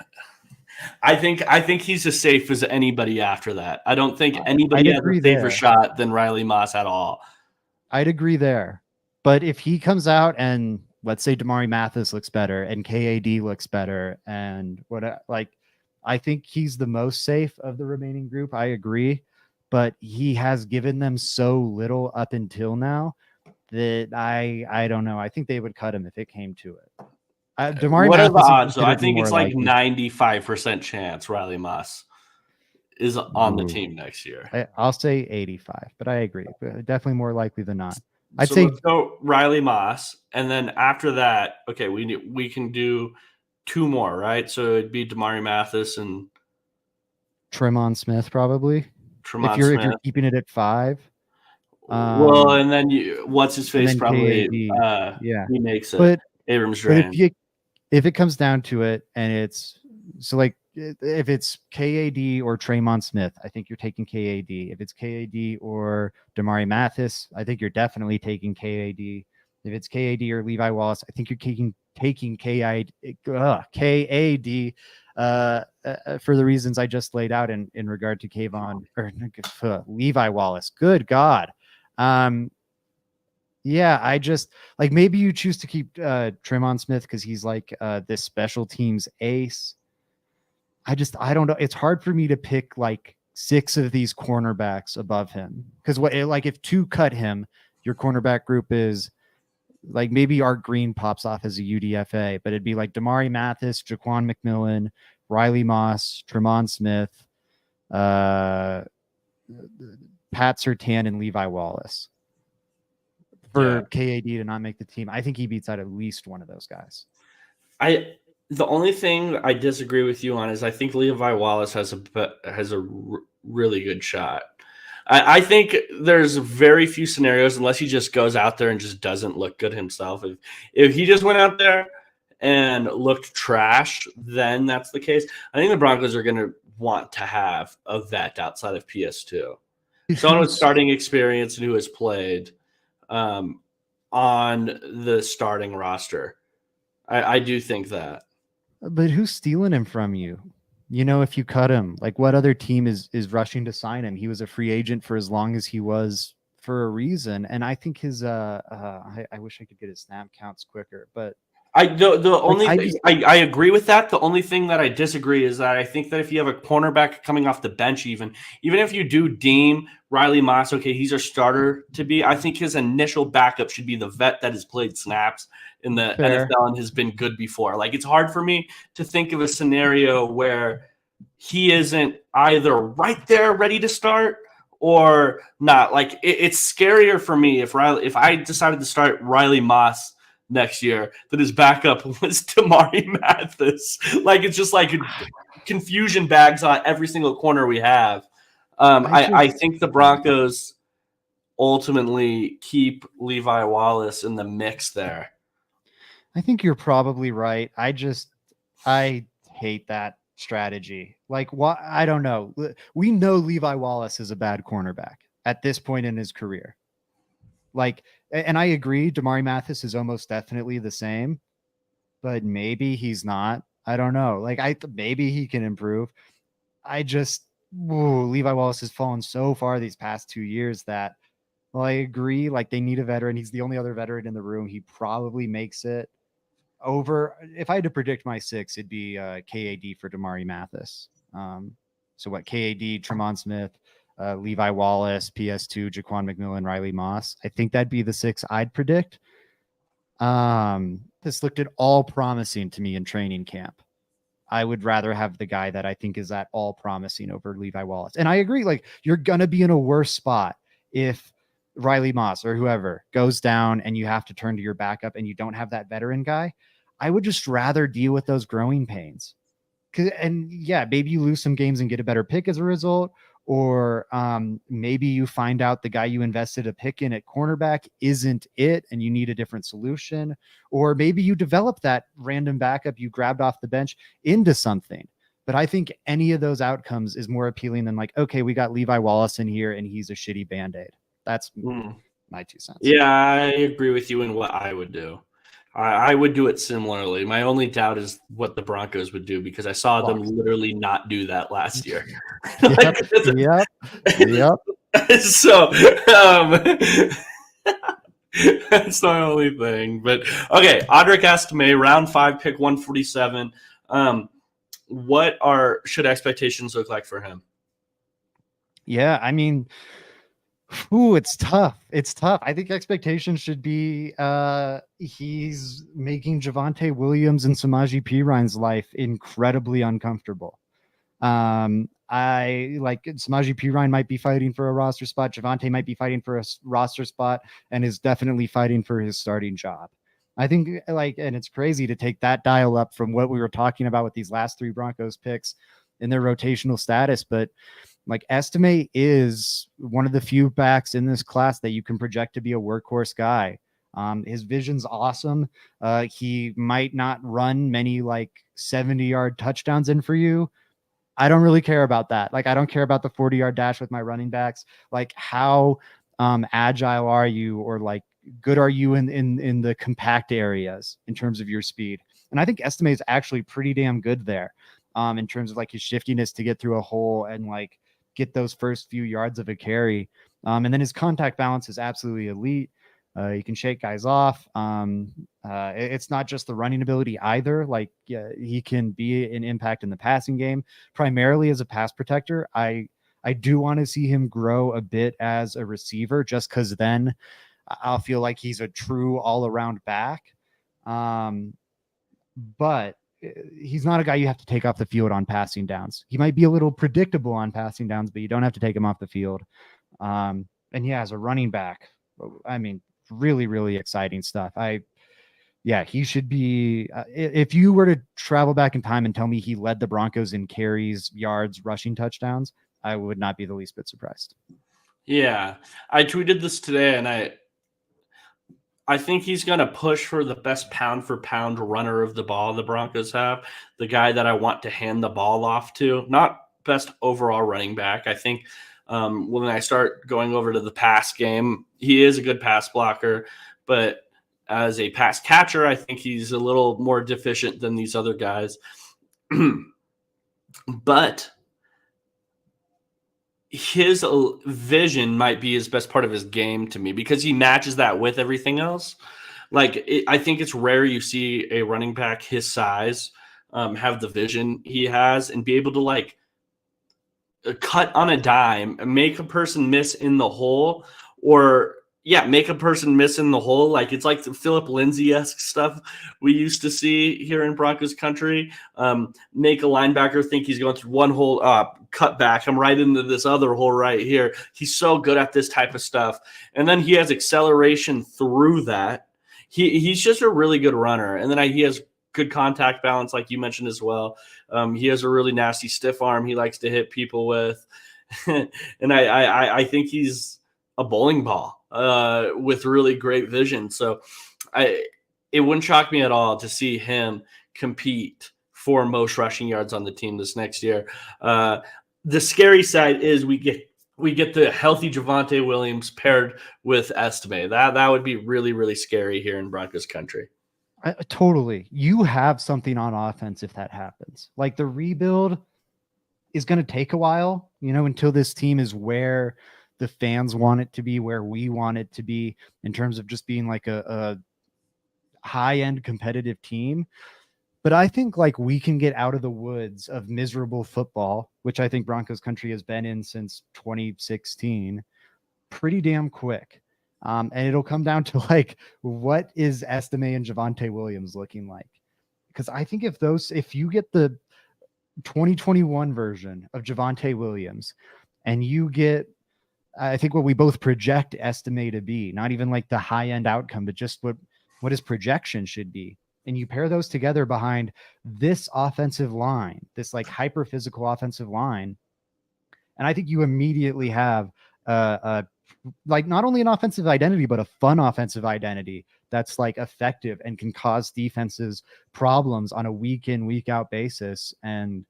I think he's as safe as anybody after that. I don't think anybody has a safer shot than Riley Moss at all. I'd agree there. But if he comes out and let's say Damari Mathis looks better and KAD looks better and I think he's the most safe of the remaining group. I agree. But he has given them so little up until now that I don't know. I think they would cut him if it came to it. Damari what Mathis are the odds? So I think it's like 95% chance Riley Moss is on the team next year. I'll say 85, but I agree. Definitely more likely than not. I'd say let's go Riley Moss, and then after that, okay, we can do 2 more, right? So it'd be Damari Mathis and Tremon Smith, probably. If you're keeping it at 5. Well, and then what's his face probably he makes it. But Abrams-Drain. If it comes down to it, and it's so like if it's KAD or Tremon Smith, I think you're taking KAD. If it's KAD or Damari Mathis, I think you're definitely taking KAD. If it's KAD or Levi Wallace, I think you're taking KAD for the reasons I just laid out in regard to Kayvon or Levi Wallace. Good God. Yeah, I just like maybe you choose to keep Tremon Smith because he's like this special teams ace. I don't know. It's hard for me to pick like 6 of these cornerbacks above him because if 2 cut him, your cornerback group is like maybe Art Green pops off as a UDFA, but it'd be like Damari Mathis, Jaquan McMillan, Riley Moss, Tremont Smith, uh, Pat Surtain, and Levi Wallace. For KAD to not make the team, I think he beats out at least one of those guys. The only thing I disagree with you on is I think Levi Wallace has a really good shot. I think there's very few scenarios unless he just goes out there and just doesn't look good himself. If he just went out there and looked trash, then that's the case. I think the Broncos are going to want to have a vet outside of PS2. Someone with starting experience and who has played on the starting roster. I do think that. But who's stealing him from you? You know, if you cut him, like what other team is rushing to sign him? He was a free agent for as long as he was for a reason. And I think his I wish I could get his snap counts quicker, but I agree with that. The only thing that I disagree is that I think that if you have a cornerback coming off the bench, even if you do deem Riley Moss, okay, he's our starter to be, I think his initial backup should be the vet that has played snaps in the NFL and has been good before. Like, it's hard for me to think of a scenario where he isn't either right there ready to start or not. Like, it's scarier for me if I decided to start Riley Moss next year that his backup was Damari Mathis. Like, it's just like confusion bags on every single corner we have. I think the Broncos ultimately keep Levi Wallace in the mix there. I think you're probably right. I hate that strategy. Like, what? I don't know. We know Levi Wallace is a bad cornerback at this point in his career. Like, and I agree, Damari Mathis is almost definitely the same, but maybe he's not. I don't know. Like, maybe he can improve. Levi Wallace has fallen so far these past 2 years that, well, I agree. Like, they need a veteran. He's the only other veteran in the room. He probably makes it over. If I had to predict my 6, it'd be KAD for Damari Mathis. So what? KAD, Tremont Smith, Levi Wallace, PS2, Jaquan McMillan, Riley Moss. I think that'd be the 6 I'd predict. This looked at all promising to me in training camp. I would rather have the guy that I think is at all promising over Levi Wallace. And I agree, like, you're going to be in a worse spot if Riley Moss or whoever goes down and you have to turn to your backup and you don't have that veteran guy. I would just rather deal with those growing pains. And yeah, maybe you lose some games and get a better pick as a result. Or maybe you find out the guy you invested a pick in at cornerback isn't it, and you need a different solution. Or maybe you develop that random backup you grabbed off the bench into something. But I think any of those outcomes is more appealing than like, okay, we got Levi Wallace in here and he's a shitty Band-Aid. That's my 2 cents. Yeah, I agree with you in what I would do. I would do it similarly. My only doubt is what the Broncos would do, because I saw them literally not do that last year. Yep. So that's the only thing. But okay, Audric Estime, round 5, pick 147. What should expectations look like for him? Yeah, I mean, it's tough. It's tough. I think expectations should be he's making Javonte Williams and Samaje Perine's life incredibly uncomfortable. I like Samaje Perine might be fighting for a roster spot. Javonte might be fighting for a roster spot and is definitely fighting for his starting job. I think, like, and it's crazy to take that dial up from what we were talking about with these last 3 Broncos picks in their rotational status, but like, Estime is one of the few backs in this class that you can project to be a workhorse guy. His vision's awesome. He might not run many like 70-yard touchdowns in for you. I don't really care about that. Like, I don't care about the 40-yard dash with my running backs. Like, how agile are you, or like good are you in the compact areas in terms of your speed? And I think Estime is actually pretty damn good there in terms of like his shiftiness to get through a hole and like get those first few yards of a carry. And then his contact balance is absolutely elite. He can shake guys off. It's not just the running ability either. Like, yeah, he can be an impact in the passing game, primarily as a pass protector. I do want to see him grow a bit as a receiver, just because then I'll feel like he's a true all-around back. But he's not a guy you have to take off the field on passing downs. He might be a little predictable on passing downs, but you don't have to take him off the field. And yeah, as a running back, I mean, really, really exciting stuff. Yeah, he should be. If you were to travel back in time and tell me he led the Broncos in carries, yards, rushing touchdowns, I would not be the least bit surprised. Yeah, I tweeted this today, and I think he's going to push for the best pound for pound runner of the ball the Broncos have, the guy that I want to hand the ball off to, not best overall running back. I think when I start going over to the pass game, he is a good pass blocker, but as a pass catcher, I think he's a little more deficient than these other guys. But his vision might be his best part of his game to me because he matches that with everything else. I think it's rare you see a running back his size have the vision he has and be able to cut on a dime and make a person miss in the hole, or make a person miss in the hole. Like it's like the Philip Lindsay-esque stuff we used to see here in Broncos country. Make a linebacker think he's going through one hole, cut back. I'm right into this other hole right here. He's so good at this type of stuff. And then he has acceleration through that. He's just a really good runner. And then he has good contact balance, like you mentioned as well. He has a really nasty stiff arm he likes to hit people with. And I think he's a bowling ball with really great vision. So it wouldn't shock me at all to see him compete for most rushing yards on the team this next year. The scary side is we get the healthy Javonte Williams paired with Estime. That would be really, really scary here in Broncos country. Totally. You have something on offense if that happens. Like the rebuild is going to take a while, until this team is where the fans want it to be, where we want it to be in terms of just being like a high-end competitive team. But I think we can get out of the woods of miserable football, which I think Broncos country has been in since 2016, pretty damn quick. And it'll come down to what is Estime and Javonte Williams looking like? Because I think if you get the 2021 version of Javonte Williams and you get, I think what we both project Estime to be, not even the high end outcome, but just what his projection should be. And you pair those together behind this offensive line, this hyper physical offensive line. And I think you immediately have not only an offensive identity, but a fun offensive identity that's effective and can cause defenses problems on a week in, week out basis. And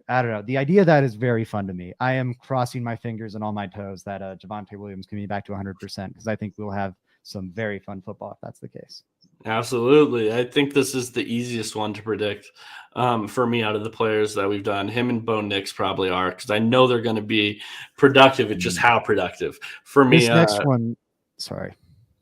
I don't know. The idea of that is very fun to me. I am crossing my fingers and all my toes that Javonte Williams can be back to 100% because I think we'll have some very fun football if that's the case. Absolutely. I think this is the easiest one to predict for me out of the players that we've done. Him and Bo Nix probably are, because I know they're going to be productive. It's just how productive. For me, this next one, sorry.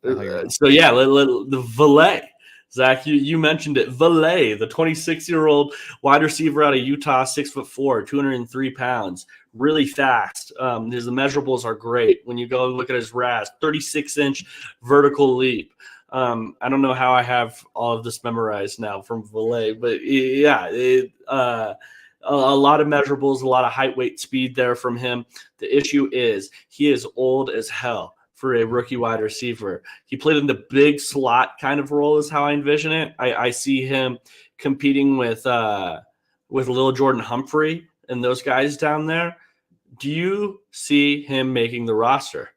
So, yeah, the Valet. Zach, you mentioned it. Valet, the 26-year-old wide receiver out of Utah, 6'4", 203 pounds, really fast. His measurables are great. When you go look at his RAS, 36-inch vertical leap. I don't know how I have all of this memorized now from Valet, but yeah, a lot of measurables, a lot of height, weight, speed there from him. The issue is he is old as hell for a rookie wide receiver. He played in the big slot kind of role is how I envision it. I see him competing with Lil Jordan Humphrey and those guys down there. Do you see him making the roster?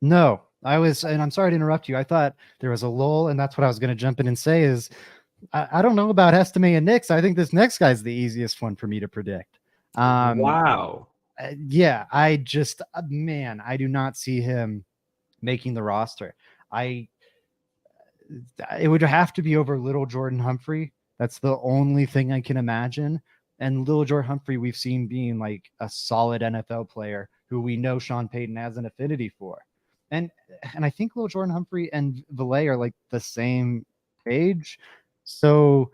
No. And I'm sorry to interrupt you. I thought there was a lull, and that's what I was going to jump in and say is I don't know about Estime and Nix. I think this next guy's the easiest one for me to predict. Wow. Yeah, I do not see him making the roster. It would have to be over Little Jordan Humphrey. That's the only thing I can imagine. And Little Jordan Humphrey, we've seen being a solid NFL player who we know Sean Payton has an affinity for. And I think Lil Jordan Humphrey and Valet are the same age. So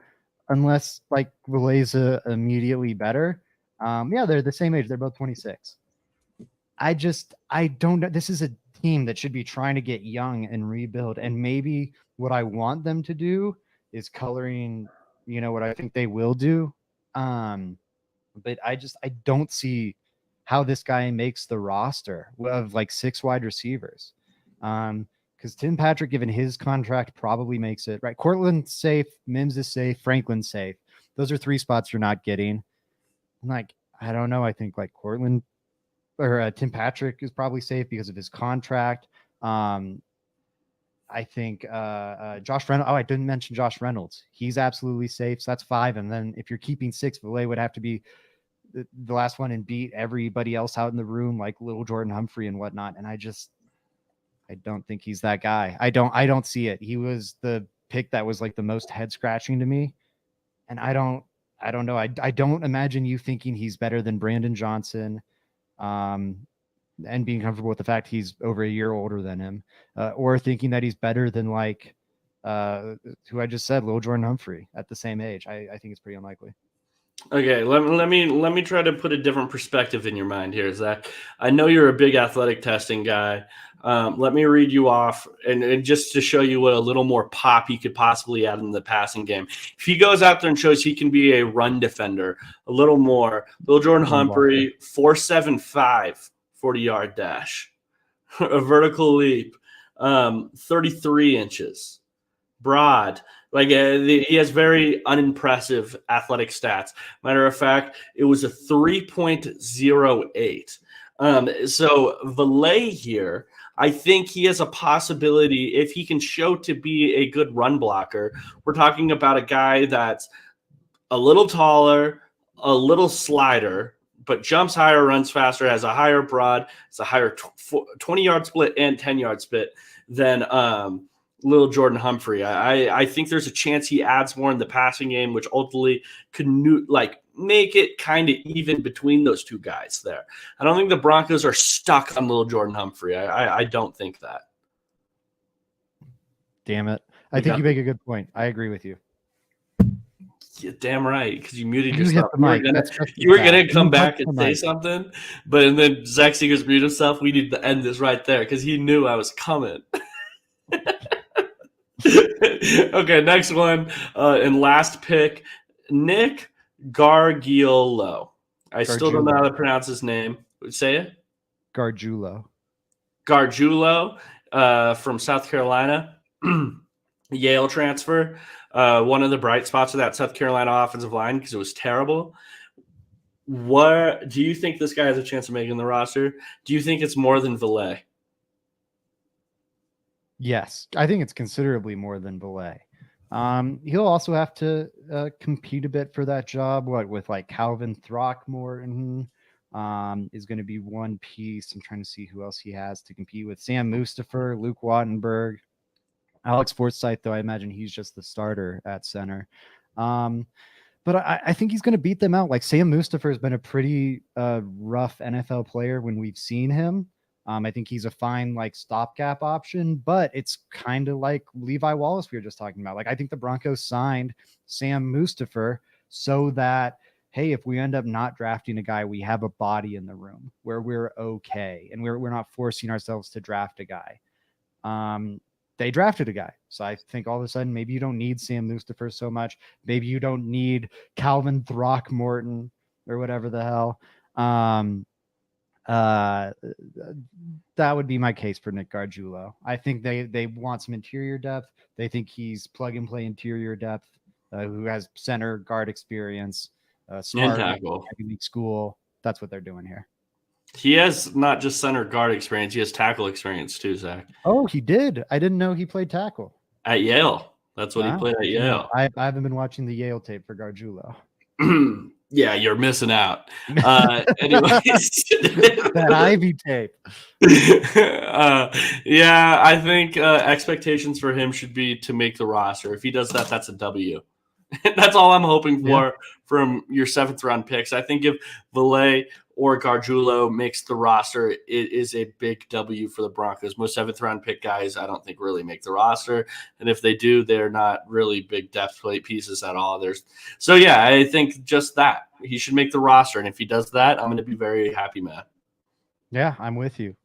unless Valet's immediately better, they're the same age. They're both 26. I don't know. This is a team that should be trying to get young and rebuild. And maybe what I want them to do is coloring, what I think they will do. But I don't see how this guy makes the roster of like 6 wide receivers. Because Tim Patrick, given his contract, probably makes it, right? Cortland's safe, Mims is safe, Franklin's safe. Those are 3 spots you're not getting. Like, I don't know. I think like Cortland or Tim Patrick is probably safe because of his contract. I think Josh Reynolds. Oh, I didn't mention Josh Reynolds. He's absolutely safe. So that's 5. And then if you're keeping 6, Valet would have to be the last one and beat everybody else out in the room, like little Jordan Humphrey and whatnot. And I don't think he's that guy. I don't see it. He was the pick that was like the most head scratching to me. And I don't know. I don't imagine you thinking he's better than Brandon Johnson. And being comfortable with the fact he's over a year older than him, or thinking that he's better than like who I just said, Lil Jordan Humphrey at the same age. I think it's pretty unlikely. Okay, let me try to put a different perspective in your mind here, Zach. I know you're a big athletic testing guy. Let me read you off, and just to show you what a little more pop he could possibly add in the passing game. If he goes out there and shows he can be a run defender, a little more, Lil Jordan Humphrey, 4.75 40-yard dash, a vertical leap, 33 inches, broad. Like he has very unimpressive athletic stats. Matter of fact, it was a 3.08. So Valet here, I think he has a possibility if he can show to be a good run blocker. We're talking about a guy that's a little taller, a little slider, but jumps higher, runs faster, has a higher broad, it's a higher 20-yard split and 10-yard split than Lil Jordan Humphrey. I think there's a chance he adds more in the passing game, which ultimately could make it kind of even between those two guys there. I don't think the Broncos are stuck on Lil Jordan Humphrey. I don't think that. Damn it. I think you make a good point. I agree with you. Yeah, damn right, because you muted yourself. You You were gonna come back and say something, but then Zach Seeger's muted himself. We need to end this right there because he knew I was coming. Okay, next one and last pick, Nick Gargiulo. I still don't know how to pronounce his name. Say it. Gargiulo from South Carolina, Yale transfer. One of the bright spots of that South Carolina offensive line because it was terrible. What do you think this guy has a chance of making the roster? Do you think it's more than Valet? Yes, I think it's considerably more than Valet. He'll also have to compete a bit for that job. With like Calvin Throckmorton is going to be one piece. I'm trying to see who else he has to compete with. Sam Mustipher, Luke Wattenberg, Alex Forsythe, though I imagine he's just the starter at center. But I think he's going to beat them out. Like Sam Mustipher has been a pretty rough NFL player when we've seen him. I think he's a fine like stopgap option, but it's kind of like Levi Wallace we were just talking about. Like I think the Broncos signed Sam Mustipher so that, hey, if we end up not drafting a guy, we have a body in the room where we're okay and we're not forcing ourselves to draft a guy. They drafted a guy. So I think all of a sudden, maybe you don't need Sam Mustipher so much. Maybe you don't need Calvin Throckmorton or whatever the hell. That would be my case for Nick Gargiulo. I think they want some interior depth. They think he's plug and play interior depth, who has center guard experience, smart academic school. That's what they're doing here. He has not just center guard experience; he has tackle experience too, Zach. Oh, he did. I didn't know he played tackle at Yale. That's what he played at Yale. I haven't been watching the Yale tape for Gargiulo. Yeah, you're missing out. Anyways, that Ivy tape. Yeah, I think expectations for him should be to make the roster. If he does that, that's a W. That's all I'm hoping for from your 7th round picks. I think if Valet or Gargiulo makes the roster, it is a big W for the Broncos. Most 7th round pick guys, I don't think really make the roster. And if they do, they're not really big depth plate pieces at all. So yeah, I think just that he should make the roster. And if he does that, I'm going to be very happy, man. Yeah, I'm with you.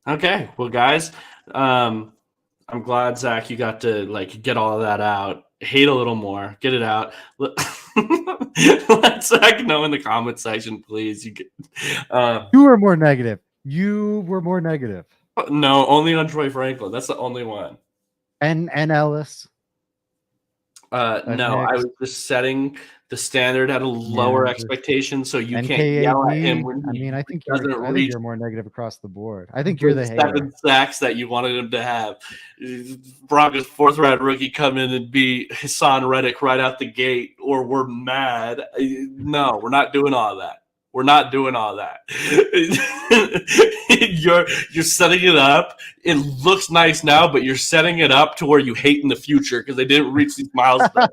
Okay, well, guys, I'm glad, Zach, you got to get all of that out. Hate a little more. Get it out. Let Zach know in the comment section, please. You were more negative. You were more negative. No, only on Troy Franklin. That's the only one. And Ellis. No, I was just setting the standard at a lower expectation, so you can't yell at him when I think doesn't reach you're more negative across the board. I think you're the 7 sacks that you wanted him to have. Broncos 4th-round rookie come in and be Hassan Reddick right out the gate, or we're mad. No, we're not doing all that. We're not doing all that. You're setting it up. It looks nice now, but you're setting it up to where you hate in the future because they didn't reach these milestones.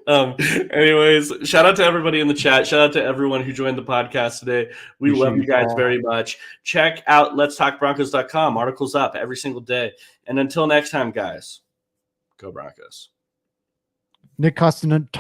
Anyways, shout out to everybody in the chat. Shout out to everyone who joined the podcast today. We love you guys very much. Check out letstalkbroncos.com. Articles up every single day. And until next time, guys, go Broncos. Nick Costantano.